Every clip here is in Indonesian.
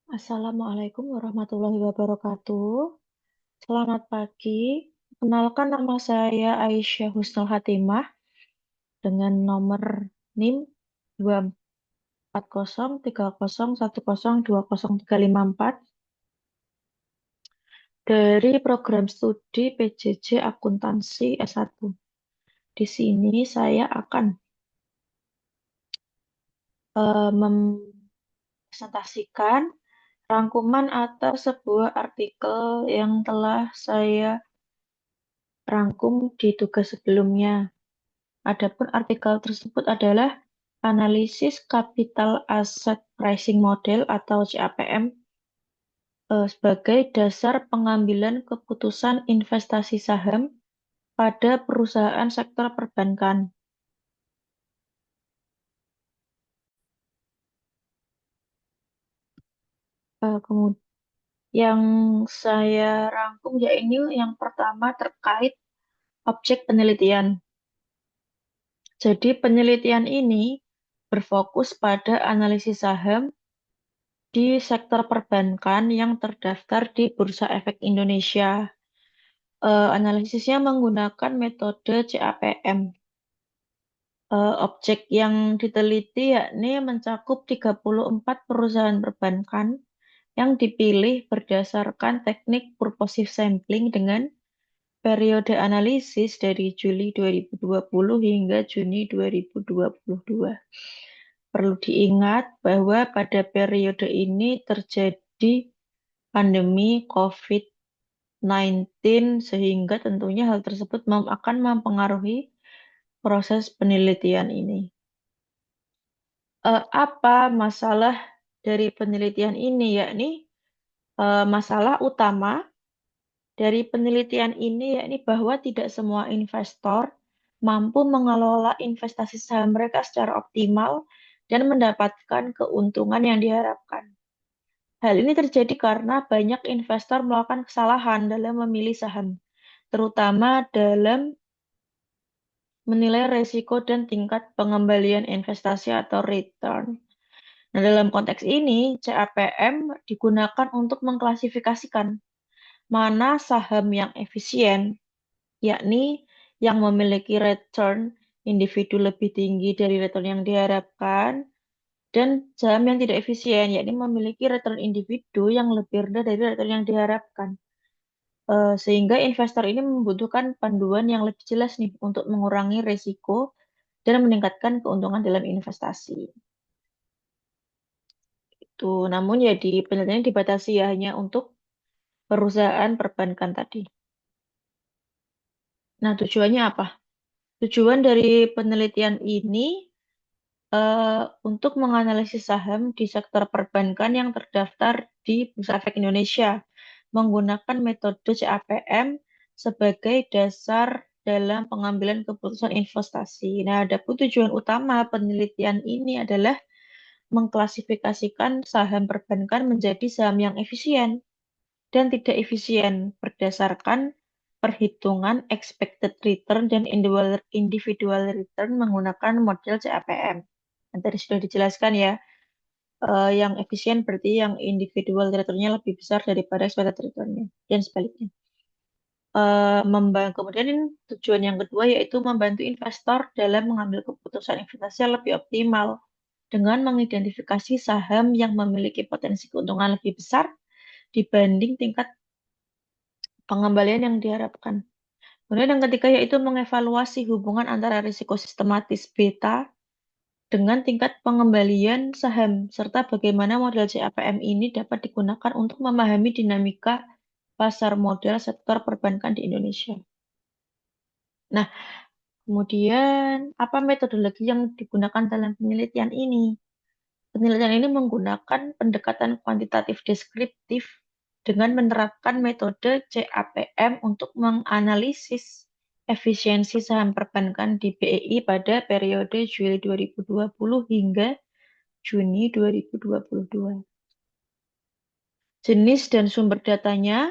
Assalamualaikum warahmatullahi wabarakatuh. Selamat pagi. Kenalkan nama saya Aisyah Husnul Hatimah dengan nomor NIM 24030102034 dari program studi PJJ Akuntansi S1. Di sini saya akan mempresentasikan rangkuman atas sebuah artikel yang telah saya rangkum di tugas sebelumnya. Adapun artikel tersebut adalah analisis Capital Asset Pricing Model atau CAPM sebagai dasar pengambilan keputusan investasi saham pada perusahaan sektor perbankan. Kemudian yang saya rangkum ya ini yang pertama terkait objek penelitian. Jadi penelitian ini berfokus pada analisis saham di sektor perbankan yang terdaftar di Bursa Efek Indonesia. Analisisnya menggunakan metode CAPM. Objek yang diteliti yakni mencakup 34 perusahaan perbankan yang dipilih berdasarkan teknik purposive sampling dengan periode analisis dari Juli 2020 hingga Juni 2022. Perlu diingat bahwa pada periode ini terjadi pandemi COVID-19 sehingga tentunya hal tersebut akan mempengaruhi proses penelitian ini. Apa masalah dari penelitian ini? Yakni masalah utama dari penelitian ini yakni bahwa tidak semua investor mampu mengelola investasi saham mereka secara optimal dan mendapatkan keuntungan yang diharapkan. Hal ini terjadi karena banyak investor melakukan kesalahan dalam memilih saham, terutama dalam menilai resiko dan tingkat pengembalian investasi atau return. Nah, dalam konteks ini, CAPM digunakan untuk mengklasifikasikan mana saham yang efisien, yakni yang memiliki return individu lebih tinggi dari return yang diharapkan, dan saham yang tidak efisien, yakni memiliki return individu yang lebih rendah dari return yang diharapkan. Sehingga investor ini membutuhkan panduan yang lebih jelas nih untuk mengurangi risiko dan meningkatkan keuntungan dalam investasi. Namun ya di penelitian dibatasi ya hanya untuk perusahaan perbankan tadi. Nah, tujuannya apa? Tujuan dari penelitian ini untuk menganalisis saham di sektor perbankan yang terdaftar di Bursa Efek Indonesia menggunakan metode CAPM sebagai dasar dalam pengambilan keputusan investasi. Nah, adapun tujuan utama penelitian ini adalah mengklasifikasikan saham perbankan menjadi saham yang efisien dan tidak efisien berdasarkan perhitungan expected return dan individual return menggunakan model CAPM. Yang tadi sudah dijelaskan ya, yang efisien berarti yang individual returnnya lebih besar daripada expected returnnya dan sebaliknya. Kemudian tujuan yang kedua yaitu membantu investor dalam mengambil keputusan investasi yang lebih optimal dengan mengidentifikasi saham yang memiliki potensi keuntungan lebih besar dibanding tingkat pengembalian yang diharapkan. Kemudian yang ketiga yaitu mengevaluasi hubungan antara risiko sistematis beta dengan tingkat pengembalian saham, serta bagaimana model CAPM ini dapat digunakan untuk memahami dinamika pasar modal sektor perbankan di Indonesia. Nah, kemudian apa metodologi yang digunakan dalam penelitian ini? Penelitian ini menggunakan pendekatan kuantitatif deskriptif dengan menerapkan metode CAPM untuk menganalisis efisiensi saham perbankan di BEI pada periode Juli 2020 hingga Juni 2022. Jenis dan sumber datanya,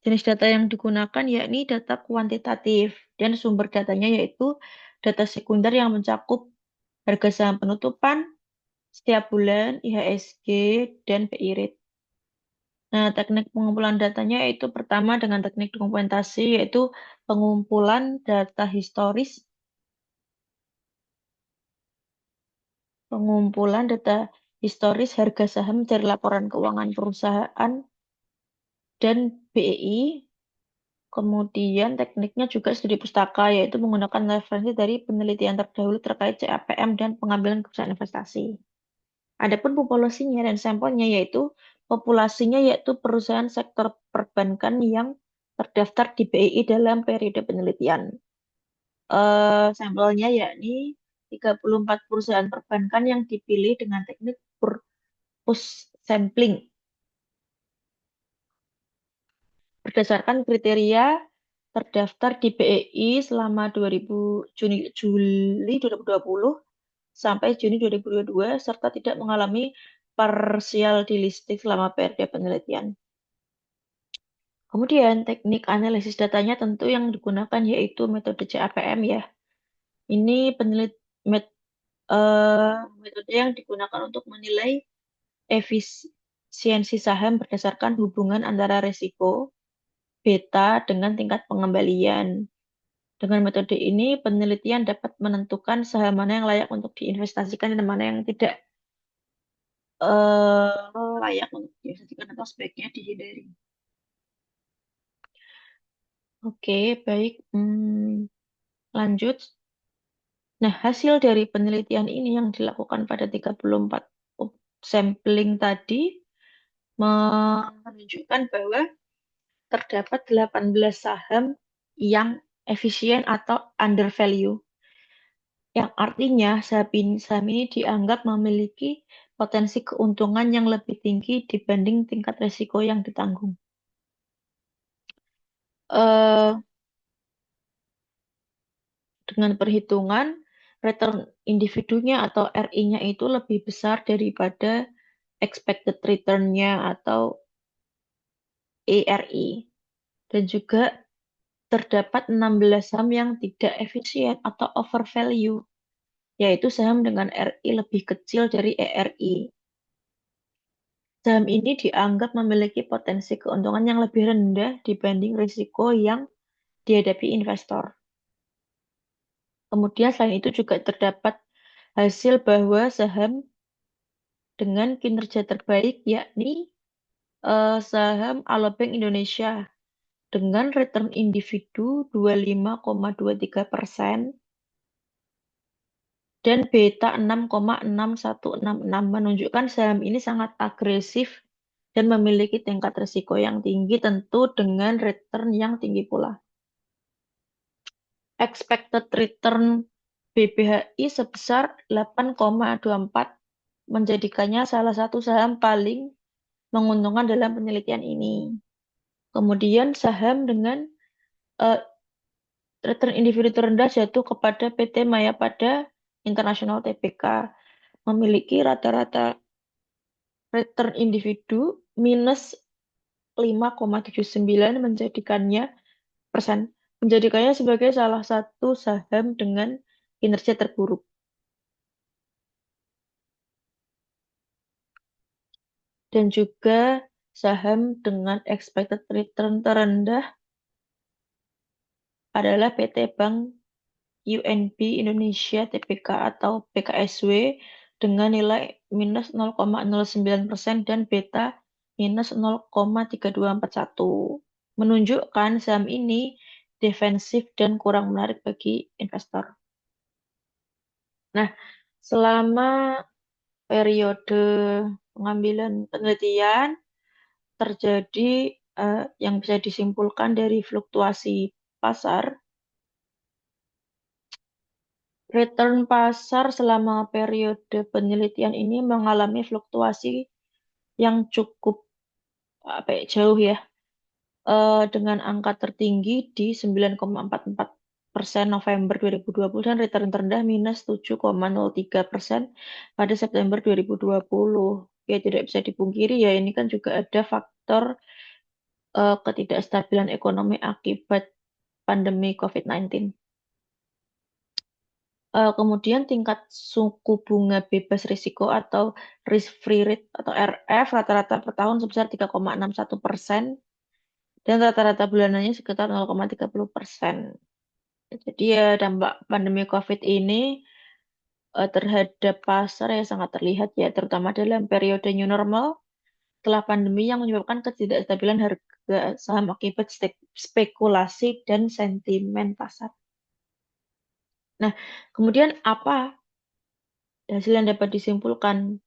jenis data yang digunakan yakni data kuantitatif dan sumber datanya yaitu data sekunder yang mencakup harga saham penutupan setiap bulan, IHSG, dan BI rate. Nah, teknik pengumpulan datanya yaitu pertama dengan teknik dokumentasi, yaitu pengumpulan data historis, harga saham dari laporan keuangan perusahaan dan BEI. Kemudian tekniknya juga studi pustaka, yaitu menggunakan referensi dari penelitian terdahulu terkait CAPM dan pengambilan keputusan investasi. Adapun populasinya dan sampelnya yaitu perusahaan sektor perbankan yang terdaftar di BEI dalam periode penelitian. Sampelnya yakni 34 perusahaan perbankan yang dipilih dengan teknik purpose sampling berdasarkan kriteria terdaftar di BEI selama Juli 2020 sampai Juni 2022 serta tidak mengalami partial delisting selama periode penelitian. Kemudian teknik analisis datanya tentu yang digunakan yaitu metode CAPM ya. Ini metode yang digunakan untuk menilai efisiensi saham berdasarkan hubungan antara risiko beta dengan tingkat pengembalian. Dengan metode ini, penelitian dapat menentukan saham mana yang layak untuk diinvestasikan dan mana yang tidak layak untuk diinvestasikan atau sebaiknya dihindari. Oke, baik. Lanjut. Nah, hasil dari penelitian ini yang dilakukan pada 34 sampling tadi menunjukkan bahwa terdapat 18 saham yang efisien atau under value, yang artinya saham ini dianggap memiliki potensi keuntungan yang lebih tinggi dibanding tingkat risiko yang ditanggung. Eh, dengan perhitungan return individunya atau RI-nya itu lebih besar daripada expected return-nya atau ERI. Dan juga terdapat 16 saham yang tidak efisien atau overvalue, yaitu saham dengan RI lebih kecil dari ERI. Saham ini dianggap memiliki potensi keuntungan yang lebih rendah dibanding risiko yang dihadapi investor. Kemudian selain itu juga terdapat hasil bahwa saham dengan kinerja terbaik yakni saham Alobank Indonesia dengan return individu 25,23% dan beta 6,6166 menunjukkan saham ini sangat agresif dan memiliki tingkat risiko yang tinggi tentu dengan return yang tinggi pula. Expected return BBHI sebesar 8,24 menjadikannya salah satu saham paling menguntungkan dalam penelitian ini. Kemudian saham dengan uh, return individu terendah jatuh kepada PT Mayapada International Tbk, memiliki rata-rata return individu minus 5,79 menjadikannya sebagai salah satu saham dengan kinerja terburuk. Dan juga saham dengan expected return terendah adalah PT Bank UNB Indonesia Tbk atau BKSW dengan nilai minus 0,09% dan beta minus 0,3241. Menunjukkan saham ini defensif dan kurang menarik bagi investor. Nah, selama periode pengambilan penelitian terjadi yang bisa disimpulkan dari fluktuasi pasar. Return pasar selama periode penelitian ini mengalami fluktuasi yang cukup jauh ya, dengan angka tertinggi di 9,44% November 2020 dan return terendah minus 7,03% pada September 2020. Ya tidak bisa dipungkiri ya, ini kan juga ada faktor ketidakstabilan ekonomi akibat pandemi COVID-19. Kemudian tingkat suku bunga bebas risiko atau risk free rate atau RF rata-rata per tahun sebesar 3,61% dan rata-rata bulanannya sekitar 0,30%. Jadi ya dampak pandemi COVID ini terhadap pasar ya sangat terlihat ya, terutama dalam periode new normal setelah pandemi yang menyebabkan ketidakstabilan harga saham akibat spekulasi dan sentimen pasar. Nah, kemudian apa hasil yang dapat disimpulkan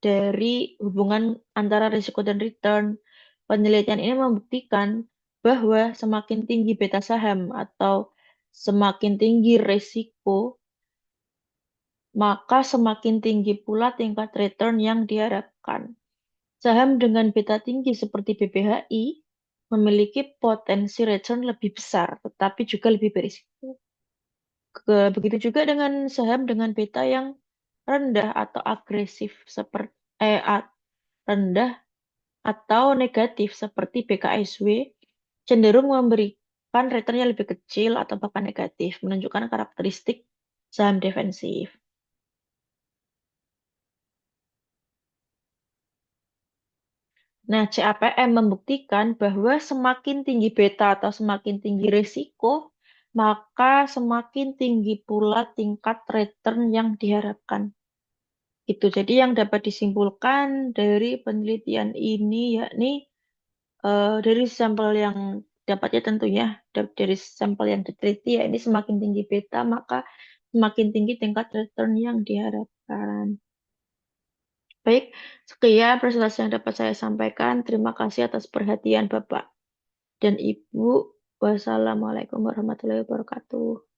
dari hubungan antara risiko dan return? Penelitian ini membuktikan bahwa semakin tinggi beta saham atau semakin tinggi risiko, maka semakin tinggi pula tingkat return yang diharapkan. Saham dengan beta tinggi seperti BBHI memiliki potensi return lebih besar, tetapi juga lebih berisiko. Begitu juga dengan saham dengan beta yang rendah atau agresif seperti rendah atau negatif seperti BKSW cenderung memberikan returnnya lebih kecil atau bahkan negatif, menunjukkan karakteristik saham defensif. Nah, CAPM membuktikan bahwa semakin tinggi beta atau semakin tinggi risiko, maka semakin tinggi pula tingkat return yang diharapkan. Itu jadi yang dapat disimpulkan dari penelitian ini yakni dari sampel yang dapatnya tentunya dari sampel yang diteliti ya ini semakin tinggi beta maka semakin tinggi tingkat return yang diharapkan. Baik, sekian presentasi yang dapat saya sampaikan. Terima kasih atas perhatian Bapak dan Ibu. Wassalamualaikum warahmatullahi wabarakatuh.